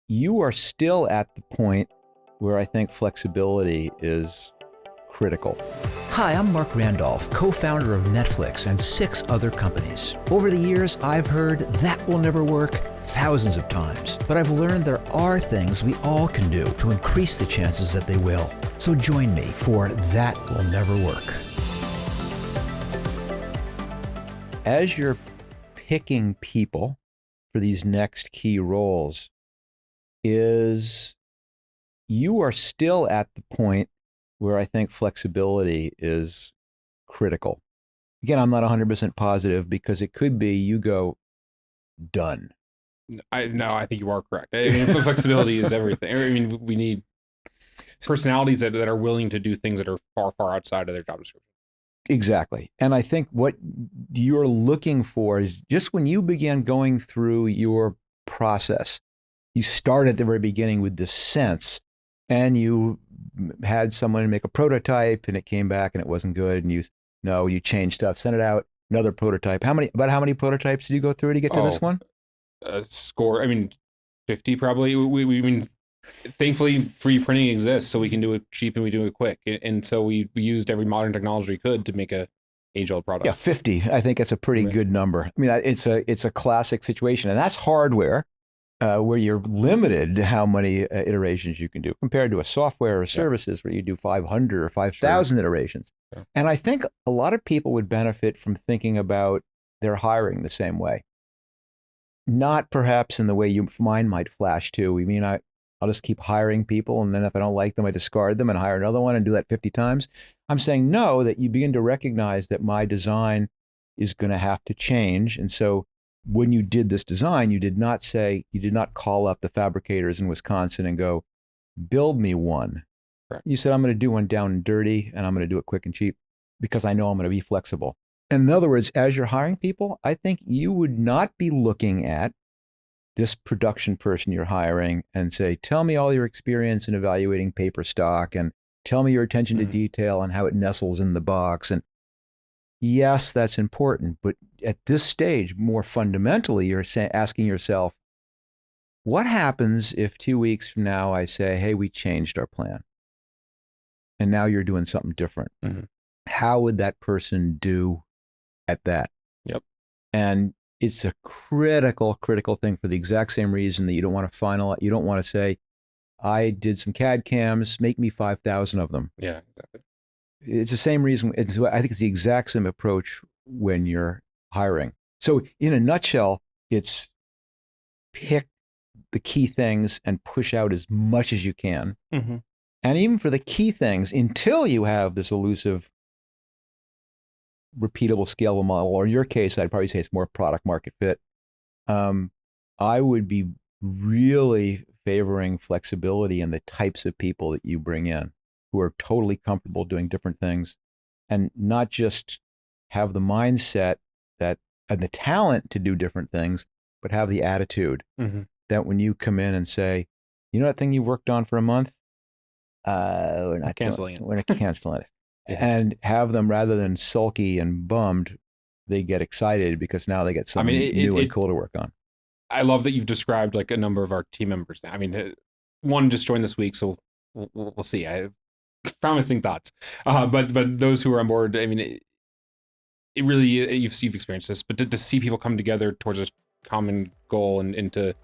you are still at the point where I think flexibility is critical. Hi, I'm Marc Randolph, co-founder of Netflix and 6 other companies. Over the years, I've heard that will never work thousands of times, but I've learned there are things we all can do to increase the chances that they will. So join me for That Will Never Work. As you're picking people for these next key roles, you are still at the point where I think flexibility is critical. Again, I'm not 100% positive because it could be you go, done. I think you are correct. I mean, flexibility is everything. I mean, we need personalities that are willing to do things that are far, far outside of their job description. Exactly. And I think what you're looking for is just when you began going through your process, you start at the very beginning with this sense, and you had someone make a prototype and it came back and it wasn't good, and you changed stuff, sent it out, another prototype. How many prototypes did you go through to get to this one? Score. I mean, 50 probably. We mean, thankfully 3D printing exists, so we can do it cheap and we do it quick. And so we used every modern technology we could to make a age-old product. Yeah, 50. I think it's a pretty good number. I mean, it's a classic situation, and that's hardware where you're limited to how many iterations you can do compared to a software or services where you do 500 or 5,000 iterations. Sure. And I think a lot of people would benefit from thinking about their hiring the same way. Not perhaps in the way your mind might flash to. We mean, I'll just keep hiring people, and then if I don't like them, I discard them and hire another one and do that 50 times. I'm saying no, that you begin to recognize that my design is going to have to change. And so when you did this design, you did not call up the fabricators in Wisconsin and go, build me one. Right. You said, I'm going to do one down and dirty, and I'm going to do it quick and cheap because I know I'm going to be flexible. And in other words, as you're hiring people, I think you would not be looking at this production person you're hiring and say, tell me all your experience in evaluating paper stock and tell me your attention to detail and how it nestles in the box. And yes, that's important. But at this stage, more fundamentally, you're asking yourself, what happens if 2 weeks from now I say, hey, we changed our plan and now you're doing something different? How would that person do at that? Yep. And it's a critical thing for the exact same reason that you don't want to say, I did some CAD cams, make me 5,000 of them. Yeah, exactly. It's the same reason. I think it's the exact same approach when you're hiring. So in a nutshell, it's pick the key things and push out as much as you can. And even for the key things, until you have this elusive, repeatable, scalable model, or in your case, I'd probably say it's more product market fit. I would be really favoring flexibility in the types of people that you bring in who are totally comfortable doing different things, and not just have the mindset and the talent to do different things, but have the attitude that when you come in and say, you know that thing you worked on for a month? We're not canceling it. We're not canceling it. And have them, rather than sulky and bummed, they get excited because now they get something new and cool to work on. I love that you've described like a number of our team members now. I mean, one just joined this week, so we'll see. I have promising thoughts. But those who are on board, I mean, it really, you've experienced this, but to see people come together towards a common goal and to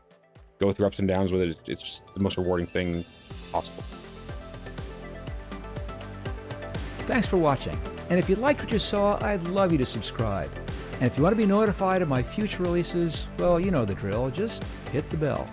go through ups and downs with it, it's just the most rewarding thing possible. Thanks for watching. And if you liked what you saw, I'd love you to subscribe. And if you want to be notified of my future releases, well, you know the drill. Just hit the bell.